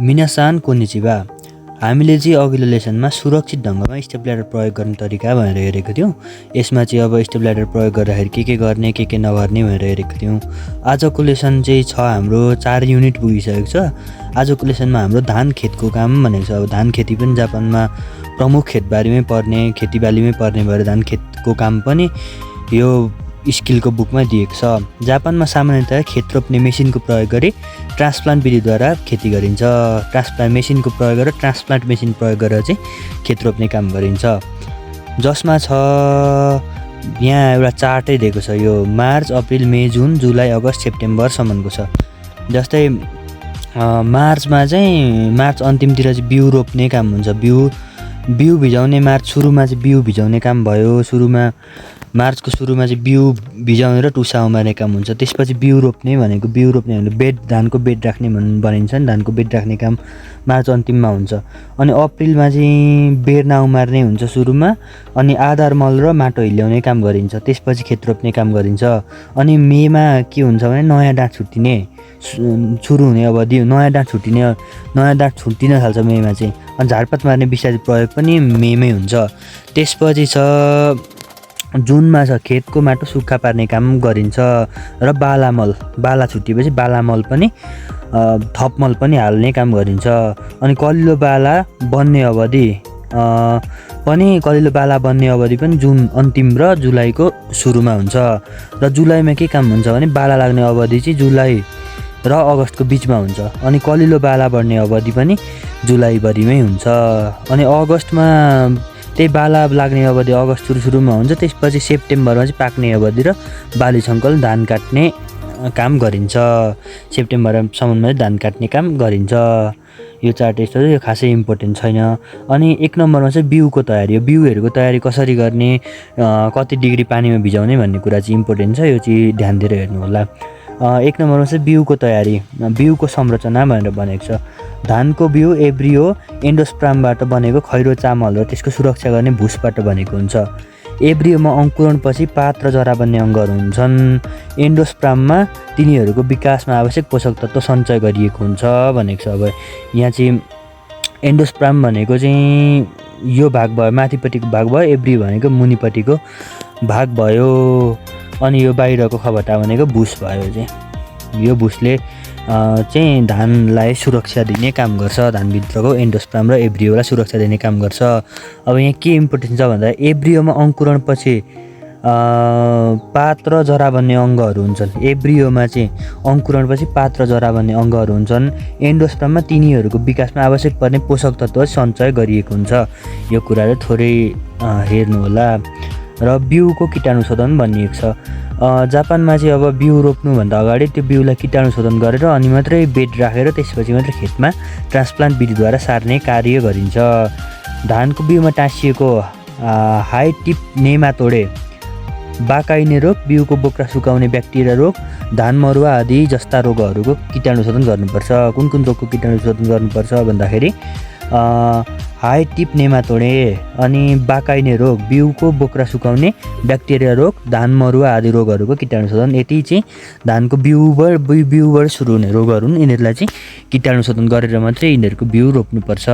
मिनासान konnichiwa. हामीले चाहिँ अघिल्लो लेसनमा सुरक्षित ढङ्गमा स्टेपलाइडर प्रयोग गर्ने तरिका भनेर हेरेको थियौँ। यसमा चाहिँ अब स्टेपलाइडर प्रयोग गर्दाखेरि के गर्ने के नगर्ने भनेर हेरेको थियौँ। आजको लेसन चाहिँ छ हाम्रो 4 युनिट पुगिसकेको छ। आजको लेसनमा हाम्रो धान खेतको काम भनेको छ। अब धान खेती पनि जापानमा प्रमुख खेतबारीमै पर्ने खेतीबालीमै पर्ने भएर धान खेतको काम पनि यो स्किलको बुकमा दिएको छ। जापानमा सामान्यतया खेत रोप्ने मेसिनको प्रयोग गरी ट्रान्सप्लान्ट विधिद्वारा खेती गरिन्छ। ट्रान्सप्लान्ट मेसिनको प्रयोग गरेर ट्रान्सप्लान्ट मेसिन प्रयोग गरेर चाहिँ खेत रोप्ने काम गरिन्छ। जसमा छ यहाँ एउटा चार्टै दिएको छ। यो मार्च, अप्रिल, मे, जुन, जुलाई, अगस्त, सेप्टेम्बरसम्मको छ। जस्तै मार्चमा चाहिँ मार्च अन्तिमतिर चाहिँ बिउ रोप्ने काम हुन्छ। बिउ भिजाउने मार्च सुरुमा चाहिँ बिउ भिजाउने काम भयो। मार्चको सुरुमा चाहिँ बिउ भिजाउने र टुसा उमार्ने काम हुन्छ। त्यसपछि बिउ रोप्ने भनेको धानको बेड राख्ने भनिन्छ नि। धानको बेड राख्ने काम मार्च अन्तिममा हुन्छ। अनि अप्रिलमा चाहिँ बेर्ना उमार्ने हुन्छ सुरुमा। अनि आधार मल र माटो हिल्याउने काम गरिन्छ। त्यसपछि खेत रोप्ने काम गरिन्छ। अनि मेमा के हुन्छ भने नयाँ डाँठ छुट्टिने सुरु हुने अवधि। नयाँ डाँठ छुट्टिन थाल्छ मेमा चाहिँ। अनि झारपात मार्ने विषादी प्रयोग पनि मेमै हुन्छ। त्यसपछि छ जुनमा छ खेतको माटो सुक्खा पार्ने काम गरिन्छ र बाला छुट्टिएपछि बाला मल पनि थप मल पनि हाल्ने काम गरिन्छ। अनि कलिलो बाला बन्ने अवधि पनि जुन अन्तिम र जुलाईको सुरुमा हुन्छ। र जुलाईमा के काम हुन्छ भने बाला लाग्ने अवधि चाहिँ जुलाई र अगस्तको बिचमा हुन्छ। अनि कलिलो बाला बढ्ने अवधि पनि जुलाईभरिमै हुन्छ। अनि अगस्तमा त्यही बाला लाग्ने अवधि अगस्त सुरुमा हुन्छ। त्यसपछि सेप्टेम्बरमा चाहिँ पाक्ने अवधि र बाली छङ्कल धान काट्ने काम गरिन्छ। सेप्टेम्बरसम्ममा चाहिँ धान काट्ने काम गरिन्छ। यो चार्ट यस्तो यो खासै इम्पोर्टेन्ट छैन। अनि 1 नम्बरमा चाहिँ बिउको तयारी। यो बिउहरूको तयारी कसरी गर्ने, कति डिग्री पानीमा भिजाउने भन्ने कुरा चाहिँ इम्पोर्टेन्ट छ। यो चाहिँ ध्यान दिएर हेर्नु होला। 1 नम्बरमा चाहिँ बिउको तयारी, बिउको संरचना भनेर भनेको छ। धानको बिउ एब्रियो एन्डोस्पर्मबाट बनेको खैरो चामल र त्यसको सुरक्षा गर्ने भुसबाट बनेको हुन्छ। एब्रियोमा अङ्कुरणपछि पात र जरा बन्ने अङ्गहरू हुन्छन्। एन्डोस्पर्ममा तिनीहरूको विकासमा आवश्यक पोषक तत्त्व सञ्चय गरिएको हुन्छ भनेको छ। अब यहाँ चाहिँ एन्डोस्पर्म भनेको चाहिँ यो भाग भयो, माथिपट्टिको भाग भयो। एब्रियो भनेको मुनिपट्टिको भाग भयो। अनि यो बाहिरको खबटा भनेको भुस भयो। चाहिँ यो भुसले चाहिँ धानलाई सुरक्षा दिने काम गर्छ। धानभित्रको एन्डोस्पर्म र एब्रियोलाई सुरक्षा दिने काम गर्छ। अब यहाँ के इम्पोर्टेन्ट छ भन्दा एब्रियोमा अङ्कुरणपछि पात र जरा बन्ने अङ्गहरू हुन्छन्। एब्रियोमा चाहिँ अङ्कुरणपछि पात र जरा बन्ने अङ्गहरू हुन्छन्। एन्डोस्पर्ममा तिनीहरूको विकासमा आवश्यक पर्ने पोषक तत्त्व सञ्चय गरिएको हुन्छ। यो कुराहरू थोरै हेर्नु होला। र बिउको कीटाणुशोधन भनिएको छ। जापानमा चाहिँ अब बिउ रोप्नुभन्दा अगाडि त्यो बिउलाई कीटाणुशोधन गरेर अनि मात्रै बेड राखेर त्यसपछि मात्रै खेतमा ट्रान्सप्लान्ट विधिद्वारा सार्ने कार्य गरिन्छ। धानको बिउमा टाँसिएको हाई टिप नेमातोडे, बाकाइने रोग, बिउको बोक्रा सुकाउने ब्याक्टेरिया रोग, धान मरुवा आदि जस्ता रोगहरूको कीटाणुशोधन गर्नुपर्छ। कुन रोगको कीटाणुशोधन गर्नुपर्छ भन्दाखेरि हाई टिप नेमातोडे अनि बाकाइने रोग, बिउको बोक्रा सुकाउने ब्याक्टेरिया रोग, धान मरुवा आदि रोगहरूको कीटाणुशोधन। यति चाहिँ धानको बिउबाट सुरु हुने रोगहरू हुन्। यिनीहरूलाई चाहिँ कीटाणुशोधन गरेर मात्रै यिनीहरूको बिउ रोप्नुपर्छ।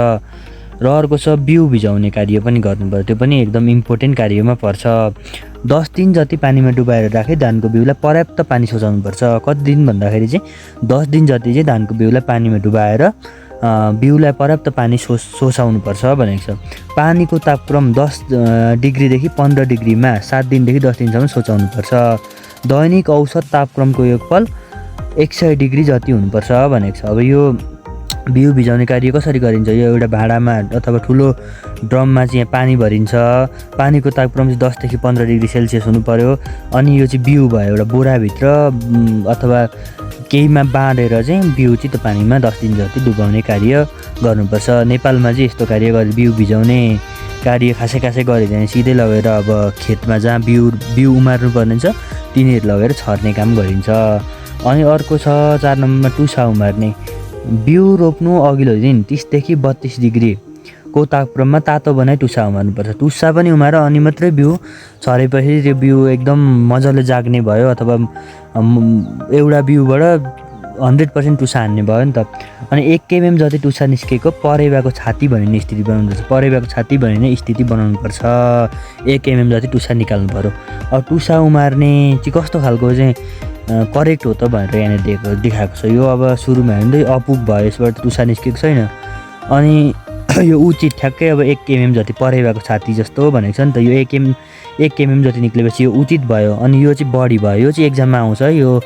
र अर्को छ बिउ भिजाउने कार्य पनि गर्नुपर्छ। त्यो पनि एकदम इम्पोर्टेन्ट कार्यमा पर्छ। 10 दिन जति पानीमा डुबाएर राखे धानको बिउलाई पर्याप्त पानी सोचाउनुपर्छ। कति दिन भन्दाखेरि चाहिँ 10 दिन जति चाहिँ धानको बिउलाई पानीमा डुबाएर बिउलाई पर्याप्त पानी सोचाउनुपर्छ भनेको छ। पानीको तापक्रम 10 डिग्रीदेखि 15 डिग्रीमा 7 दिनदेखि 10 दिनसम्म सोचाउनुपर्छ। दैनिक औसत तापक्रमको योगफल 100 डिग्री जति हुनुपर्छ भनेको छ। अब यो बिउ भिजाउने कार्य कसरी गरिन्छ? यो एउटा भाँडामा अथवा ठुलो ड्रममा चाहिँ यहाँ पानी भरिन्छ। पानीको तापक्रम चाहिँ 10 देखि 15 डिग्री सेल्सियस हुनु पर्यो। अनि यो चाहिँ बिउ भयो एउटा बोराभित्र अथवा केहीमा बाँधेर चाहिँ बिउ चाहिँ त्यो पानीमा 10 दिन जति डुबाउने कार्य गर्नुपर्छ। नेपालमा चाहिँ यस्तो कार्य गरे बिउ भिजाउने कार्य खासै गरिँदैन। सिधै लगेर अब खेतमा जहाँ बिउ उमार्नु पर्ने छ तिनीहरू लगेर छर्ने काम गरिन्छ। अनि अर्को छ 4 नम्बरमा टुसा उमार्ने। बिउ रोप्नु अघिल्लो दिन 30 देखि 32 डिग्रीको तापक्रममा तातो बनाई टुसा उमार्नुपर्छ। टुसा पनि उमार अनि मात्रै बिउ छरेपछि त्यो बिउ एकदम मजाले जाग्ने भयो। अथवा एउटा बिउबाट 100% टुसा हान्ने भयो नि त। अनि 1 km जति टुसा निस्केको परेवाको छाती भनिने स्थिति बनाउनुपर्छ। परेवाको छाती भनिने स्थिति बनाउनुपर्छ। 1 km जति टुसा निकाल्नु पऱ्यो। अब टुसा उमार्ने चाहिँ कस्तो खालको चाहिँ करेक्ट हो त भनेर यहाँनिर देखाएको छ। यो अब सुरुमा हेर्दै अपुग भयो, यसबाट टुसा निस्केको छैन। अनि यो उचित ठ्याक्कै अब 1 km जति परेवाको छाती जस्तो भनेको छ नि त। यो 1 km जति निक्लेपछि यो उचित भयो। अनि यो चाहिँ बढी भयो। यो चाहिँ एक्जाममा आउँछ, यो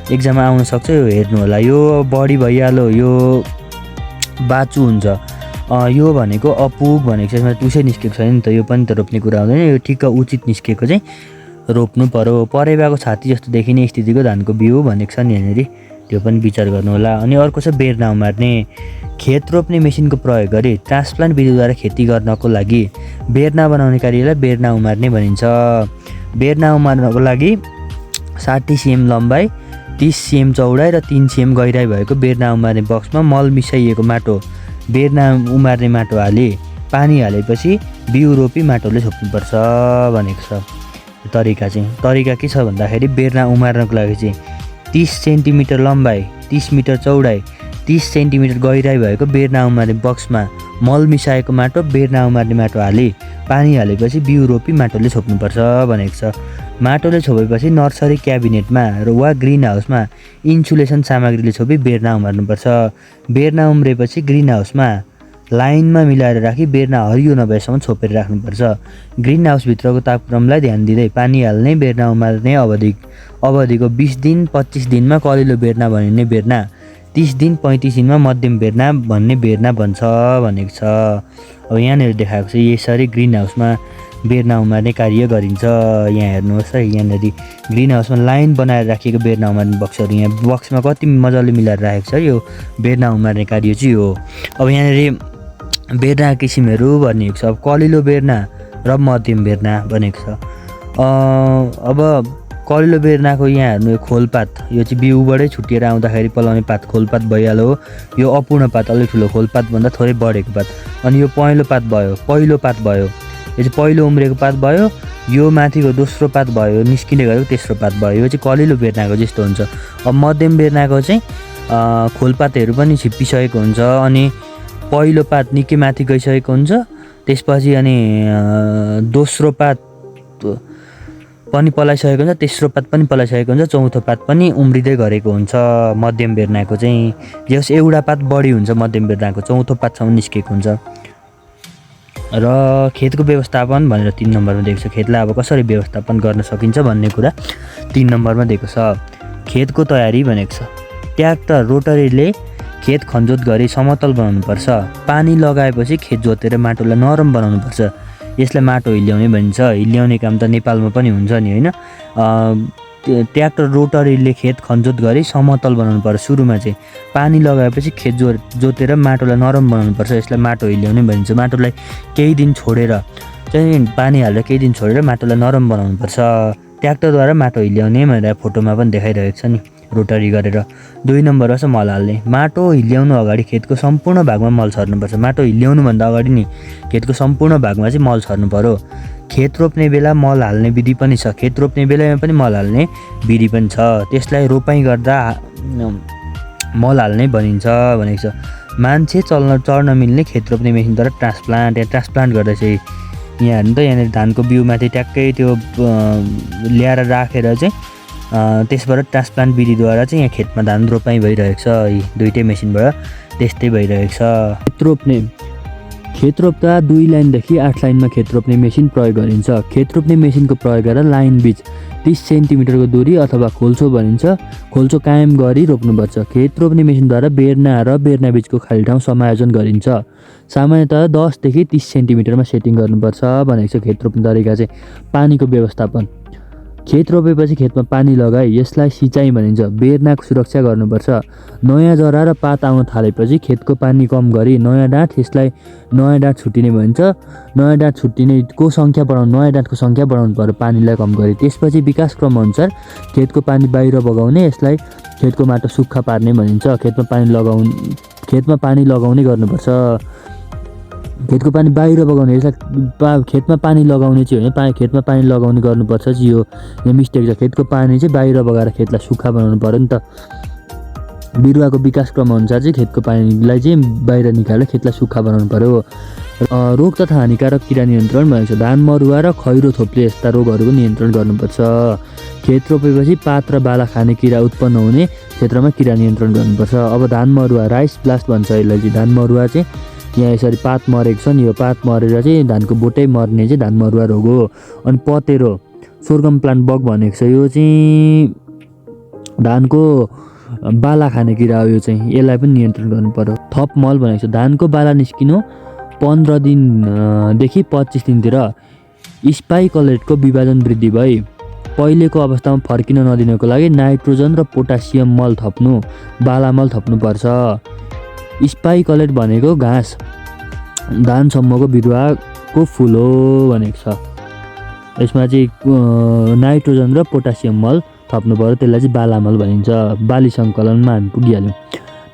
एक्जाममा आउन सक्छ, यो हेर्नु होला। यो बढी भइहाल्यो, यो बाचु हुन्छ। यो भनेको अपुग भनेको छ, यसमा टुसै निस्केको छैन नि त। यो पनि त रोप्ने कुरा हुँदैन। यो ठिक्क उचित निस्केको चाहिँ रोप्नु पर्यो। परेवाको छाती जस्तो देखिने स्थितिको धानको बिउ भनेको छ नि यहाँनिर, त्यो पनि विचार गर्नु होला। अनि अर्को छ बेर्ना उमार्ने। खेत रोप्ने मेसिनको प्रयोग गरी ट्रान्सप्लान्ट विधिद्वारा खेती गर्नको लागि बेर्ना बनाउने कार्यलाई बेर्ना उमार्ने भनिन्छ। बेर्ना उमार्नको लागि 60 cm लम्बाइ, 30 cm चौडाइ र 3 cm गहिराइ भएको बेर्ना उमार्ने बक्समा मल मिसाइएको माटो, बेर्ना उमार्ने माटो हाली पानी हालेपछि बिउ रोपी माटोले छोप्नुपर्छ भनेको छ। तरिका के छ भन्दाखेरि बेर्ना उमार्नको लागि चाहिँ 30 सेन्टिमिटर लम्बाइ, 30 मिटर चौडाइ, 30 सेन्टिमिटर गहिराइ भएको बेर्ना उमार्ने बक्समा मल मिसाएको माटो, बेर्ना उमार्ने माटो हाली पानी हालेपछि बिउ रोपी माटोले छोप्नुपर्छ भनेको छ। माटोले छोपेपछि नर्सरी क्याबिनेटमा वा ग्रिन हाउसमा इन्सुलेसन सामग्रीले छोपी बेर्ना उमार्नुपर्छ। बेर्ना उम्रेपछि ग्रिन हाउसमा लाइनमा मिलाएर राखी बेर्ना हरियो नभएसम्म छोपेर राख्नुपर्छ। ग्रिन हाउसभित्रको तापक्रमलाई ध्यान दिँदै पानी हाल्ने बेर्ना उमार्ने अवधिको 20 दिन 25 दिनमा कलिलो बेर्ना भनिने बेर्ना, 30 दिन 35 दिनमा मध्यम बेर्ना भन्ने बेर्ना बन्छ भनेको छ। अब यहाँनिर देखाएको छ यसरी ग्रिन हाउसमा बेर्ना उमार्ने कार्य गरिन्छ। यहाँ हेर्नुहोस् है, यहाँनिर ग्रिन हाउसमा लाइन बनाएर राखिएको बेर्ना उमार्ने बक्सहरू यहाँ बक्समा कति मजाले मिलाएर राखेको छ। यो बेर्ना उमार्ने कार्य चाहिँ हो। अब यहाँनिर बेर्ना किसिमहरू भनिएको छ। अब कलिलो बेर्ना र मध्यम बेर्ना भनेको छ। अब कलिलो बेर्नाको यहाँ हेर्नु खोलपात, यो चाहिँ बिउबाटै छुटिएर आउँदाखेरि पलाउने पात खोलपात भइहाल्यो। यो अपूर्ण पात, अलिक ठुलो खोलपातभन्दा थोरै बढेको पात। अनि यो पहिलो पात भयो, यो चाहिँ पहिलो उम्रेको पात भयो। यो माथिको दोस्रो पात भयो, निस्किने गरेको तेस्रो पात भयो। यो चाहिँ कलिलो बेर्नाको जस्तो हुन्छ। अब मध्यम बेर्नाको चाहिँ खोलपातहरू पनि छिप्पिसकेको हुन्छ। अनि पहिलो पात निकै माथि गइसकेको हुन्छ। त्यसपछि अनि दोस्रो पात पनि पलाइसकेको हुन्छ, तेस्रो पात पनि पलाइसकेको हुन्छ, चौथो पात पनि उम्रिँदै गरेको हुन्छ मध्यम बेर्नाको चाहिँ। जस एउटा पात बढी हुन्छ मध्यम बेर्नाको, चौथो पातसम्म निस्केको हुन्छ। र खेतको व्यवस्थापन भनेर 3 नम्बरमा दिएको छ। खेतलाई अब कसरी व्यवस्थापन गर्न सकिन्छ भन्ने कुरा 3 नम्बरमा दिएको छ। खेतको तयारी भनेको छ। ट्र्याक्टर रोटरीले खेत खनजोत गरी समतल बनाउनुपर्छ। पानी लगाएपछि खेत जोतेर माटोलाई नरम बनाउनुपर्छ। यसलाई माटो हिल्याउने भनिन्छ। हिल्याउने काम त नेपालमा पनि हुन्छ नि होइन। ट्र्याक्टर रोटरीले खेत खनजोत गरी समतल बनाउनु पर्छ। सुरुमा चाहिँ पानी लगाएपछि खेत जोतेर माटोलाई नरम बनाउनुपर्छ। यसलाई माटो हिल्याउने भनिन्छ। माटोलाई केही दिन छोडेर चाहिँ पानी हालेर केही दिन छोडेर माटोलाई नरम बनाउनुपर्छ। ट्र्याक्टरद्वारा माटो हिल्याउने भनेर फोटोमा पनि देखाइरहेको छ नि, रोटरी गरेर। 2 नम्बरमा छ मल हाल्ने। माटो हिल्याउनु अगाडि खेतको सम्पूर्ण भागमा मल छर्नुपर्छ। माटो हिल्याउनुभन्दा अगाडि नि खेतको सम्पूर्ण भागमा चाहिँ मल छर्नु पर्यो। खेत रोप्ने बेला मल हाल्ने विधि पनि छ। खेत रोप्ने बेलामा पनि मल हाल्ने विधि पनि छ। त्यसलाई रोपाइँ गर्दा मल हाल्ने भनिन्छ भनेको छ। मान्छे चढ्न मिल्ने खेत रोप्ने मेसिनद्वारा ट्रान्सप्लान्ट गर्दा चाहिँ यहाँ हेर्नु त, यहाँनिर धानको बिउमाथि ट्याक्कै त्यो ल्याएर राखेर चाहिँ त्यसबाट ट्रान्सप्लान्ट विधिद्वारा चाहिँ यहाँ खेतमा धान रोपाइँ भइरहेको छ। यी दुईटै मेसिनबाट त्यस्तै भइरहेको छ। खेत रोप्दा 2 लाइनदेखि 8 लाइनमा खेत रोप्ने मेसिन प्रयोग गरिन्छ। खेत रोप्ने मेसिनको प्रयोग गरेर लाइन बीच 30 सेन्टिमिटरको दूरी अथवा खोल्चो भनिन्छ, खोल्चो कायम गरी रोप्नुपर्छ। खेत रोप्ने मेसिनद्वारा बेर्ना र बेर्ना बीचको खाली ठाउँ समायोजन गरिन्छ। सामान्यतः 10 देखि 30 सेन्टिमिटरमा सेटिङ गर्नुपर्छ भनेको छ। खेत रोप्ने तरिका चाहिँ पानीको व्यवस्थापन। खेत रोपेपछि खेतमा पानी लगाई यसलाई सिँचाइ भनिन्छ। बेर्नाको सुरक्षा गर्नुपर्छ। नयाँ जरा र पात आउन थालेपछि खेतको पानी कम गरी नयाँ डाँठ छुट्टिने भनिन्छ। नयाँ डाँठ छुट्टिनेको सङ्ख्या नयाँ डाँठको सङ्ख्या बढाउनु पर्यो पानीलाई कम गरी। त्यसपछि विकास क्रमअनुसार खेतको पानी बाहिर बगाउने, यसलाई खेतको माटो सुक्खा पार्ने भनिन्छ। खेतमा पानी लगाउने गर्नुपर्छ। खेतको पानी बाहिर बगाउने, यसलाई खेतमा पानी लगाउने चाहिँ होइन, खेतमा पानी लगाउने गर्नुपर्छ चाहिँ यो मिस्टेक छ। खेतको पानी चाहिँ बाहिर बगाएर खेतलाई सुक्खा बनाउनु पर्यो नि त। बिरुवाको विकास क्रम अनुसार चाहिँ खेतको पानीलाई चाहिँ बाहिर निकालेर खेतलाई सुक्खा बनाउनु पर्यो। रोग तथा हानिकारक किरा नियन्त्रण भनेको छ धान मरुवा र खैरो थोप्ले यस्ता रोगहरूको नियन्त्रण गर्नुपर्छ। खेत रोपेपछि पात र बाला खाने किरा उत्पन्न हुने क्षेत्रमा किरा नियन्त्रण गर्नुपर्छ। अब धान मरुवा राइस ब्लास्ट भन्छ यसलाई चाहिँ। धान मरुवा चाहिँ यहाँ यसरी पात मरेको छ नि, यो पात मरेर चाहिँ धानको बोटै मर्ने चाहिँ धान मरुवा रोग हो। अनि पतेरो सोर्गम प्लान्ट बग भनेको छ, यो चाहिँ धानको बाला खाने किरा हो। यो चाहिँ यसलाई पनि नियन्त्रण गर्नु पर्यो। थप मल भनेको छ धानको बाला निस्किनु 15 दिनदेखि 25 दिनतिर स्पाइकलेटको विभाजन वृद्धि भई पहिलेको अवस्थामा फर्किन नदिनको लागि नाइट्रोजन र पोटासियम मल थप्नु, बाला मल थप्नुपर्छ। स्पाइकलेट भनेको घाँस धानसम्मको बिरुवाको फुल हो भनेको छ। यसमा चाहिँ नाइट्रोजन र पोटासियम मल थप्नु पर्यो, त्यसलाई चाहिँ बाला मल भनिन्छ। बाली सङ्कलनमा हामी पुगिहाल्यौँ।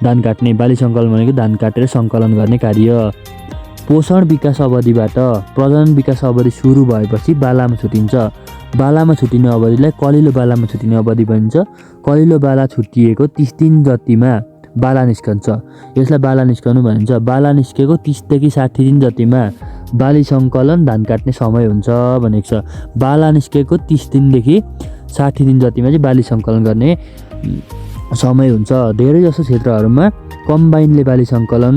धान काट्ने बाली सङ्कलन भनेको धान काटेर सङ्कलन गर्ने कार्य। पोषण विकास अवधिबाट प्रजनन विकास अवधि सुरु भएपछि बालामा छुटिन्छ। बालामा छुटिने अवधिलाई कलिलो बालामा छुटिने अवधि भनिन्छ। कलिलो बाला छुटिएको 30 दिन जतिमा बाला निस्कन्छ, यसलाई बाला निस्कनु भनिन्छ। बाला निस्केको 30 देखि 60 दिन जतिमा बाली सङ्कलन धान काट्ने समय हुन्छ भनेको छ। बाला निस्केको 30 दिनदेखि 60 दिन जतिमा चाहिँ बाली सङ्कलन गर्ने समय हुन्छ। धेरै जसो क्षेत्रहरूमा कम्बाइनले बाली सङ्कलन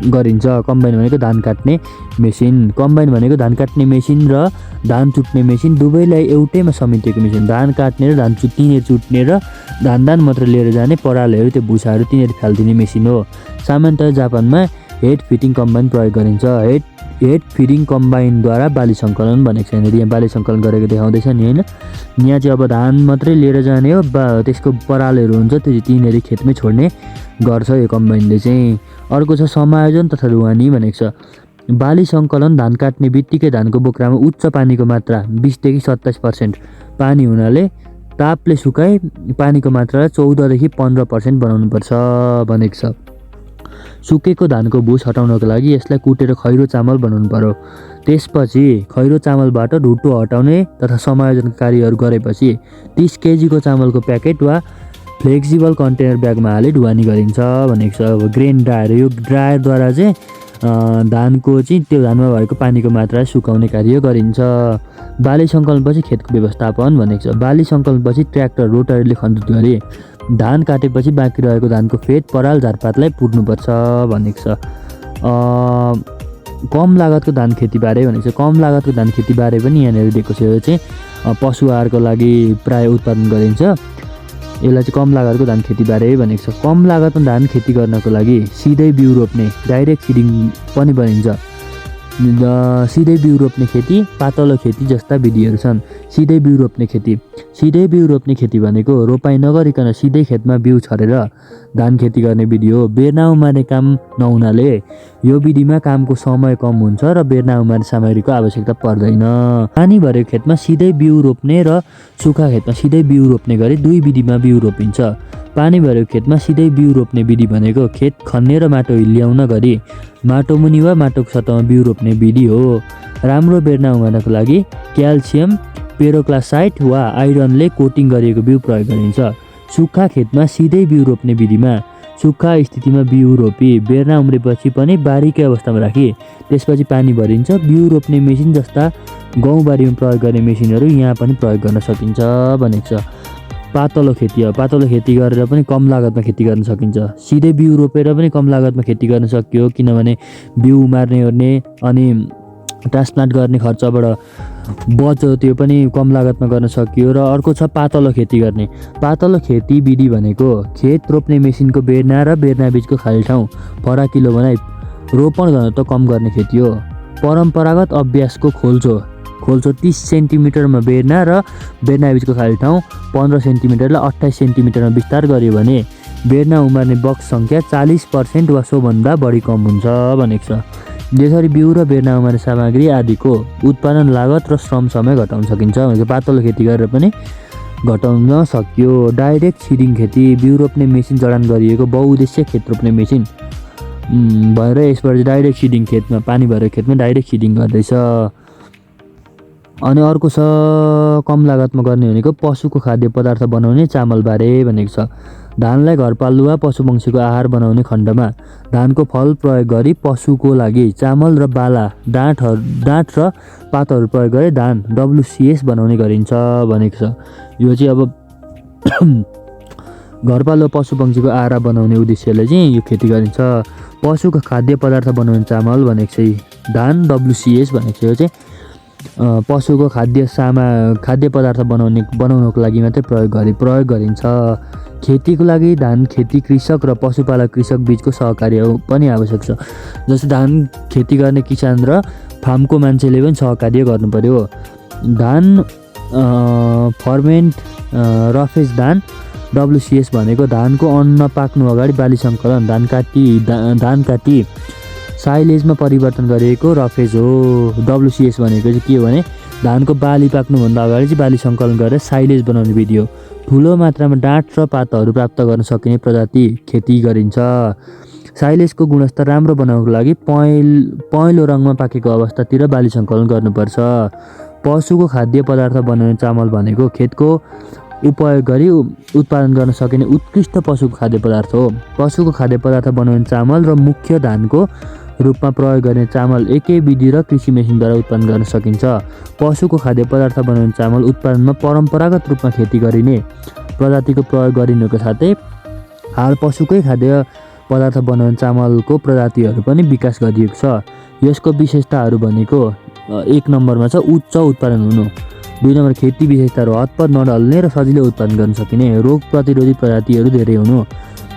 गरिन्छ। कम्बाइन भनेको धान काट्ने मेसिन। कम्बाइन भनेको धान काट्ने मेसिन र धान चुट्ने मेसिन दुवैलाई एउटैमा समेटिएको मेसिन। धान काट्ने र धान चुट्ने र धान मात्र लिएर जाने परालहरू त्यो भुसाहरू तिनीहरू फालिदिने मेसिन हो। सामान्यतया जापानमा हेड फिटिङ कम्बाइन प्रयोग गरिन्छ। हेड फिडिङ कम्बाइनद्वारा बाली सङ्कलन भनेको छ। यहाँ बाली सङ्कलन गरेको देखाउँदैछ नि होइन। यहाँ चाहिँ अब धान मात्रै लिएर जाने हो, त्यसको परालहरू हुन्छ त्यो चाहिँ तिनीहरू खेतमै छोड्ने गर्छ यो कम्बाइनले चाहिँ। अर्को छ समायोजन तथा रुवानी भनेको छ। बाली सङ्कलन धान काट्ने बित्तिकै धानको बोक्रामा उच्च पानीको मात्रा 20 देखि 27% पानी हुनाले तापले सुकाई पानीको मात्रा 14 देखि 15% बनाउनुपर्छ भनेको छ। सुकेको धानको भुस हटाउनको लागि यसलाई कुटेर खैरो चामल बनाउनु पर्यो। त्यसपछि खैरो चामलबाट ढुटो हटाउने तथा समायोजन कार्यहरू गरेपछि 30 केजीको चामलको प्याकेट वा फ्लेक्सिबल कन्टेनर ब्यागमा हाली ढुवानी गरिन्छ भनेको छ। अब ग्रेन ड्रायर, यो ड्रायरद्वारा चाहिँ धानको चाहिँ त्यो धानमा भएको पानीको मात्रा सुकाउने कार्य गरिन्छ। बाली सङ्कलनपछि खेतको व्यवस्थापन भनेको छ। बाली सङ्कलनपछि ट्र्याक्टर रोटरले खन्जित गरी धान काटेपछि बाँकी रहेको धानको फेद पराल झारपातलाई पुर्नुपर्छ भनेको छ। कम लागतको धान खेतीबारे भनेको छ। कम लागतको धान खेतीबारे पनि यहाँनिर दिएको छ। यो चाहिँ पशु आहारको लागि प्राय उत्पादन गरिन्छ। यसलाई चाहिँ कम लागतको धान खेतीबारे भनेको छ। कम लागतमा धान खेती गर्नको लागि सिधै बिउ रोप्ने डाइरेक्ट सिडिङ पनि भनिन्छ। सिधै बिउ रोप्ने खेती, पातलो खेती जस्ता विधिहरू छन्। सिधै बिउ रोप्ने खेती। सिधै बिउ रोप्ने खेती भनेको रोपाइ नगरिकन सिधै खेतमा बिउ छरेर धान खेती गर्ने विधि हो। बेर्ना उमार्ने काम नहुनाले यो विधिमा कामको समय कम हुन्छ र बेर्ना उमार्ने सामग्रीको आवश्यकता पर्दैन। पानी भरेको खेतमा सिधै बिउ रोप्ने र सुक्खा खेतमा सिधै बिउ रोप्ने गरी दुई विधिमा बिउ रोपिन्छ। पानी भरेको खेतमा सिधै बिउ रोप्ने विधि भनेको खेत खन्ने र माटो हिल्याउन गरी माटो मुनि वा माटोको सतहमा बिउ रोप्ने विधि हो। राम्रो बेर्ना उमार्नको लागि क्याल्सियम पेरोक्लासाइट वा आइरनले कोटिङ गरिएको बिउ प्रयोग गरिन्छ। सुक्खा खेतमा सिधै बिउ रोप्ने विधिमा सुक्खा स्थितिमा बिउ रोपी बेर्ना उम्रेपछि पनि बारीकै अवस्थामा राखी त्यसपछि पानी भरिन्छ। बिउ रोप्ने मेसिन जस्ता गाउँबारीमा प्रयोग गर्ने मेसिनहरू यहाँ पनि प्रयोग गर्न सकिन्छ भनेको छ। पातलो खेती हो। पातलो खेती गरेर पनि कम लागतमा खेती गर्न सकिन्छ। सिधै बिउ रोपेर पनि कम लागतमा खेती गर्न सकियो, किनभने बिउ उमार्ने ओर्ने अनि ट्रान्सप्लान्ट गर्ने खर्चबाट बच्यो, त्यो पनि कम लागतमा गर्न सकियो। र अर्को छ पातलो खेती गर्ने। पातलो खेती विधि भनेको खेत रोप्ने मेसिनको बेर्ना र बेर्ना बिचको खाली ठाउँ फराकिलो बनाई रोपण घनत्व कम गर्ने खेती हो। परम्परागत अभ्यासको खोल्चो 30 सेन्टिमिटरमा बेर्ना र बेर्ना बिचको खाली ठाउँ 15 सेन्टिमिटरलाई 28 सेन्टिमिटरमा विस्तार गरियो भने बेर्ना उमार्ने बक्स सङ्ख्या 40% वा सोभन्दा बढी कम हुन्छ भनेको छ। यसरी बिउ र बेर्ना उमार्ने सामग्री आदिको उत्पादन लागत र श्रम समय घटाउन सकिन्छ भनेको पातलो खेती गरेर पनि घटाउन सकियो। डाइरेक्ट सिडिङ खेती बिउ रोप्ने मेसिन जडान गरिएको बहुउद्देश्य खेत रोप्ने मेसिन भएर यसबाट डाइरेक्ट सिडिङ खेतमा पानी भरेको खेतमा डाइरेक्ट सिडिङ गर्दैछ। अनि अर्को छ कम लागतमा गर्ने भनेको पशुको खाद्य पदार्थ बनाउने चामलबारे भनेको छ। धानलाई घरपालुवा पशुपक्षीको आहार बनाउने खण्डमा धानको फल प्रयोग गरी पशुको लागि चामल र बाला डाँठ र पातहरू प्रयोग गरी धान WCS बनाउने गरिन्छ भनेको छ। यो चाहिँ अब घरपालुवा पशुपक्षीको आहार बनाउने उद्देश्यले चाहिँ यो खेती गरिन्छ। पशुको खाद्य पदार्थ बनाउने चामल भनेको चाहिँ धान WCS भनेको छ। यो चाहिँ पशुको खाद्य पदार्थ बनाउनको लागि मात्रै प्रयोग गरिन्छ। खेतीको लागि धान खेती कृषक र पशुपालक कृषक बिचको सहकार्य पनि आवश्यक छ। जस्तै धान खेती गर्ने किसान र फार्मको मान्छेले पनि सहकार्य गर्नु पर्यो। धान फर्मेन्ट रफेज धान WCS भनेको धानको अन्न पाक्नु अगाडि बाली सङ्कलन धान काटी साइलेजमा परिवर्तन गरिएको रफेज हो। WCS भनेको चाहिँ के हो भने धानको बाली पाक्नुभन्दा अगाडि चाहिँ बाली सङ्कलन गरेर साइलेज बनाउने विधि हो। ठुलो मात्रामा डाँठ र पातहरू प्राप्त गर्न सकिने प्रजाति खेती गरिन्छ। साइलेजको गुणस्तर राम्रो बनाउनको लागि पहेँलो रङमा पाकेको अवस्थातिर बाली सङ्कलन गर्नुपर्छ। पशुको खाद्य पदार्थ बनाउने चामल भनेको खेतको उपयोग गरी उत्पादन गर्न सकिने उत्कृष्ट पशुको खाद्य पदार्थ हो। पशुको खाद्य पदार्थ बनाउने चामल र मुख्य धानको रूपमा प्रयोग गर्ने चामल एकै विधि र कृषि मेसिनद्वारा उत्पादन गर्न सकिन्छ। पशुको खाद्य पदार्थ बनाउने चामल उत्पादनमा परम्परागत रूपमा खेती गरिने प्रजातिको प्रयोग गरिनुको साथै हाल पशुकै खाद्य पदार्थ बनाउने चामलको प्रजातिहरू पनि विकास गरिएको छ। यसको विशेषताहरू भनेको 1 नम्बरमा छ उच्च उत्पादन हुनु, 2 नम्बर खेती विशेषताहरू हतपत नढल्ने र सजिलै उत्पादन गर्न सकिने, रोग प्रतिरोधी प्रजातिहरू धेरै हुनु,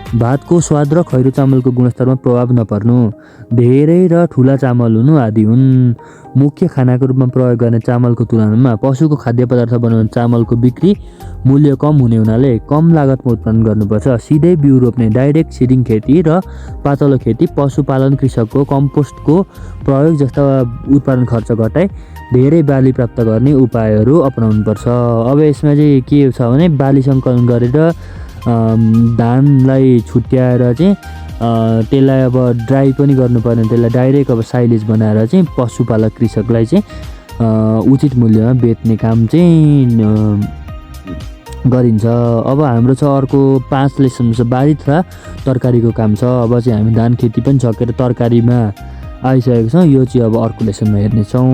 भातको स्वाद र खैरो चामलको गुणस्तरमा प्रभाव नपर्नु, धेरै र ठुला चामल हुनु आदि हुन्। मुख्य खानाको रूपमा प्रयोग गर्ने चामलको तुलनामा पशुको खाद्य पदार्थ बनाउने चामलको बिक्री मूल्य कम हुने हुनाले कम लागतमा उत्पादन गर्नुपर्छ। सिधै बिउ रोप्ने डाइरेक्ट सिडिङ खेती र पातलो खेती पशुपालन कृषकको कम्पोस्टको प्रयोग जस्ता उत्पादन खर्च घटाई धेरै बाली प्राप्त गर्ने उपायहरू अपनाउनुपर्छ। अब यसमा चाहिँ के छ भने बाली सङ्कलन गरेर धानलाई छुट्याएर चाहिँ त्यसलाई अब ड्राई पनि गर्नुपर्ने, त्यसलाई डाइरेक्ट अब साइलेज बनाएर चाहिँ पशुपालक कृषकलाई चाहिँ उचित मूल्यमा बेच्ने काम चाहिँ गरिन्छ। अब हाम्रो छ अर्को 5 लेसन छ बारी तथा तरकारीको काम छ। अब चाहिँ हामी धान खेती पनि सकेर तरकारीमा आइसकेको छौँ। यो चाहिँ अब अर्को लेसनमा हेर्नेछौँ।